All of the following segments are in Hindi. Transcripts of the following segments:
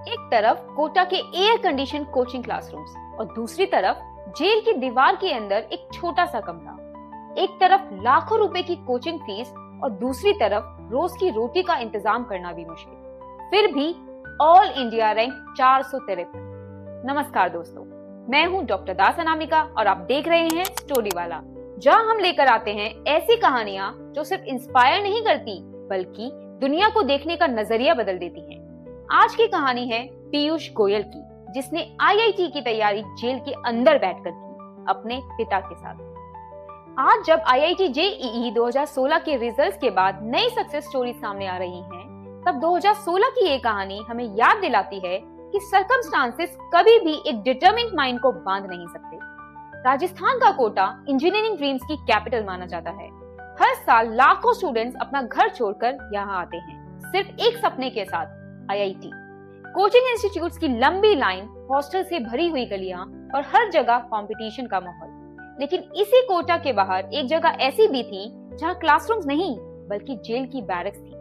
एक तरफ कोटा के एयर कंडीशन कोचिंग क्लासरूम्स और दूसरी तरफ जेल की दीवार के अंदर एक छोटा सा कमरा। एक तरफ लाखों रुपए की कोचिंग फीस और दूसरी तरफ रोज की रोटी का इंतजाम करना भी मुश्किल। फिर भी ऑल इंडिया रैंक 453। नमस्कार दोस्तों, मैं हूं डॉक्टर दास अनामिका और आप देख रहे हैं स्टोरी वाला, जहां हम लेकर आते हैं ऐसी कहानियां जो सिर्फ इंस्पायर नहीं करती बल्कि दुनिया को देखने का नजरिया बदल देती हैं। आज की कहानी है पीयूष गोयल की, जिसने आईआईटी की तैयारी जेल के अंदर बैठकर की अपने पिता के साथ। आज जब आईआईटी जेईई 2016 के रिजल्ट्स के बाद नई सक्सेस स्टोरी सामने आ रही हैं, तब 2016 की ये कहानी हमें याद दिलाती है कि सर्कमस्टांसेस कभी भी एक डिटरमिन्ड माइंड को बांध नहीं सकते। राजस्थान का कोटा इंजीनियरिंग ड्रीम्स की कैपिटल माना जाता है। हर साल लाखों स्टूडेंट्स अपना घर छोड़कर यहाँ आते हैं, सिर्फ एक सपने के साथ, आईआईटी। कोचिंग इंस्टीट्यूट्स की लंबी लाइन, हॉस्टल से भरी हुई गलियां और हर जगह कंपटीशन का माहौल। लेकिन इसी कोटा के बाहर एक जगह ऐसी भी थी जहां क्लासरूम्स नहीं बल्कि जेल की बैरक्स थी।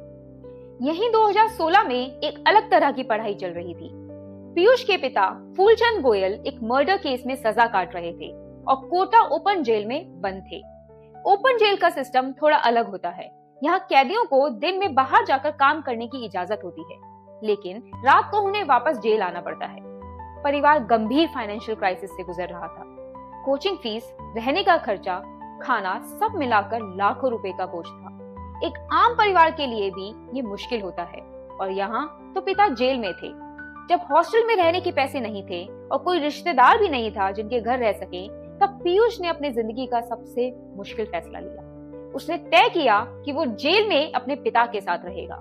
यहीं 2016 में एक अलग तरह की पढ़ाई चल रही थी। पीयूष के पिता फूलचंद गोयल एक मर्डर केस में सजा काट रहे थे और कोटा ओपन जेल में बंद थे। ओपन जेल का सिस्टम थोड़ा अलग होता है। यहाँ कैदियों को दिन में बाहर जाकर काम करने की इजाजत होती है, लेकिन रात को उन्हें वापस जेल आना पड़ता है। परिवार गंभीर फाइनेंशियल क्राइसिस से गुजर रहा था। कोचिंग फीस, रहने का खर्चा, खाना सब मिलाकर लाखों रुपए का बोझ था। एक आम परिवार के लिए भी ये मुश्किल होता है, और यहाँ तो पिता जेल में थे। जब हॉस्टल में रहने के पैसे नहीं थे और कोई रिश्तेदार भी नहीं था जिनके घर रह सके, तब पीयूष ने अपनी जिंदगी का सबसे मुश्किल फैसला लिया। उसने तय किया कि वो जेल में अपने पिता के साथ रहेगा।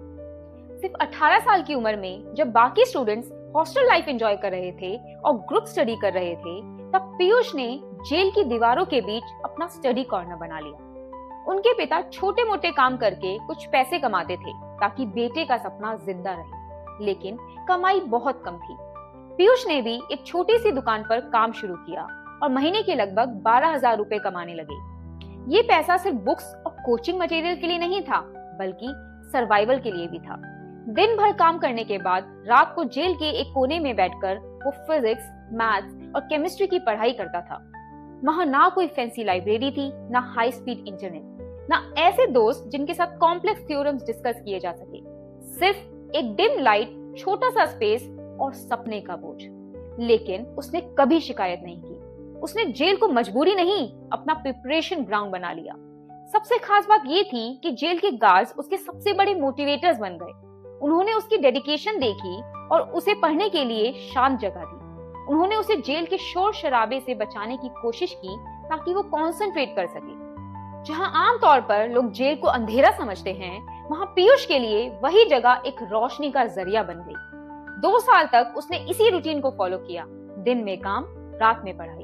सिर्फ 18 साल की उम्र में जब बाकी स्टूडेंट्स हॉस्टल लाइफ एंजॉय कर रहे थे और ग्रुप स्टडी कर रहे थे, तब पीयूष ने जेल की दीवारों के बीच अपना स्टडी कॉर्नर बना लिया। उनके पिता छोटे मोटे काम करके कुछ पैसे कमाते थे ताकि बेटे का सपना जिंदा रहे, लेकिन कमाई बहुत कम थी। पीयूष ने भी एक छोटी सी दुकान पर काम शुरू किया और महीने के लगभग 12,000 रुपए कमाने लगे। ये पैसा सिर्फ बुक्स और कोचिंग मटेरियल के लिए नहीं था, बल्कि सर्वाइवल के लिए भी था। दिन भर काम करने के बाद रात को जेल के एक कोने में बैठकर वो फिजिक्स, मैथ्स और केमिस्ट्री की पढ़ाई करता था। वहाँ ना कोई फैंसी लाइब्रेरी थी, ना हाई स्पीड इंटरनेट, ना ऐसे दोस्त जिनके साथ कॉम्प्लेक्स थ्योरम्स डिस्कस किए जा सके। सिर्फ एक डिम लाइट, छोटा सा स्पेस और सपने का बोझ। लेकिन उसने कभी शिकायत नहीं की। उसने जेल को मजबूरी नहीं, अपना प्रिपरेशन ग्राउंड बना लिया। सबसे खास बात ये थी कि जेल के गार्ड्स उसके सबसे बड़े मोटिवेटर्स बन गए। उन्होंने उसकी डेडिकेशन देखी और उसे पढ़ने के लिए शांत जगह दी। उन्होंने उसे जेल के शोर शराबे से बचाने की कोशिश की ताकि वो कंसंट्रेट कर सके। जहां आमतौर पर लोग जेल को अंधेरा समझते हैं, वहां पीयूष के लिए वही जगह एक रोशनी का जरिया बन गई। 2 साल तक उसने इसी रूटीन को फॉलो किया। दिन में काम, रात में पढ़ाई।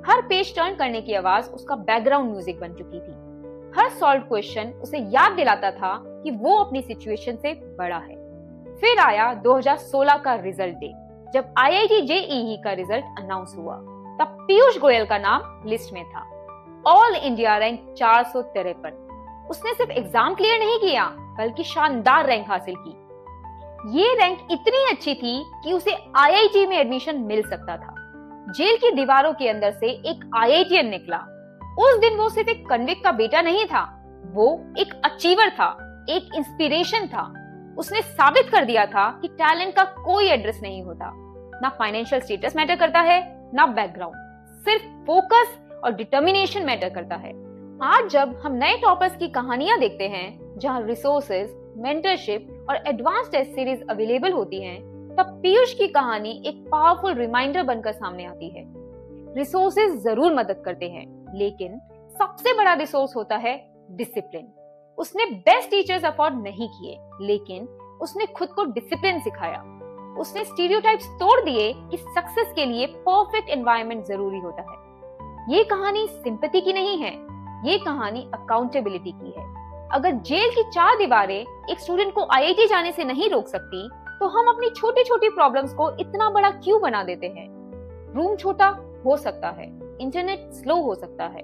हर पेज टर्न करने की आवाज उसका बैकग्राउंड म्यूजिक बन चुकी थी। हर सॉल्व क्वेश्चन उसे याद दिलाता था कि वो अपनी सिचुएशन से बड़ा है। फिर आया 2016 का रिजल्ट डे। जब आईआईटी जेईई का रिजल्ट अनाउंस हुआ, तब पीयूष गोयल का नाम लिस्ट में था। All India rank 453। उसने सिर्फ एग्जाम क्लियर नहीं किया, बल्कि शानदार रैंक हासिल की। ये रैंक इतनी अच्छी थी कि उसे आईआईटी में एडमिशन मिल सकता था। जेल की दीवारों के अंदर से एक आईआईटीएन निकला। उस दिन वो सिर्फ एक कन्विक्ट का बेटा नहीं था, वो एक अचीवर था, एक इंस्पिरेशन था। उसने साबित कर दिया था कि टैलेंट का कोई एड्रेस नहीं होता। ना फाइनेंशियल स्टेटस मैटर करता है, ना बैकग्राउंड, सिर्फ फोकस और डिटर्मिनेशन मैटर करता है। आज जब हम नए टॉपर्स की कहानियां देखते हैं, जहां रिसोर्सेज, मेंटरशिप और एडवांस टेस्ट सीरीज अवेलेबल होती हैं, तब पीयूष की कहानी एक पावरफुल रिमाइंडर बनकर सामने आती है। रिसोर्सेज जरूर मदद करते हैं, लेकिन सबसे बड़ा रिसोर्स होता है डिसिप्लिन। उसने बेस्ट टीचर्स अफोर्ड नहीं किए, लेकिन उसने खुद को डिसिप्लिन सिखाया। उसने स्टीरियोटाइप्स तोड़ दिए कि सक्सेस के लिए परफेक्ट एनवायरनमेंट जरूरी होता है। ये कहानी सिंपैथी की नहीं है, ये कहानी अकाउंटेबिलिटी की है। अगर जेल की 4 दीवारें एक स्टूडेंट को आईआईटी जाने से नहीं रोक सकती, तो हम अपनी छोटी छोटी प्रॉब्लम्स को इतना बड़ा क्यों बना देते हैं। रूम छोटा हो सकता है, इंटरनेट स्लो हो सकता है,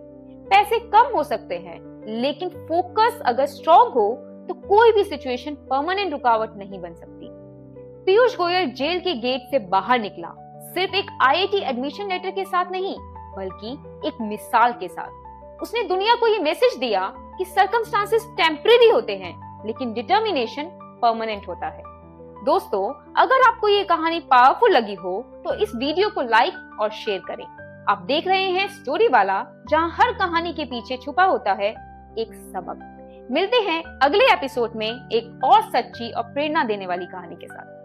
पैसे कम हो सकते हैं, लेकिन फोकस अगर स्ट्रॉन्ग हो तो कोई भी सिचुएशन परमानेंट रुकावट नहीं बन सकती। पीयूष गोयल जेल के गेट से बाहर निकला सिर्फ एक आईआईटी एडमिशन लेटर के साथ नहीं, बल्कि एक मिसाल के साथ। उसने दुनिया को ये मैसेज दिया कि सर्कमस्टांसेस टेम्परेरी होते हैं, लेकिन डिटर्मिनेशन परमानेंट होता है। दोस्तों, अगर आपको ये कहानी पावरफुल लगी हो तो इस वीडियो को लाइक और शेयर करें। आप देख रहे हैं स्टोरी वाला, जहां हर कहानी के पीछे छुपा होता है एक सबक। मिलते हैं अगले एपिसोड में एक और सच्ची और प्रेरणा देने वाली कहानी के साथ।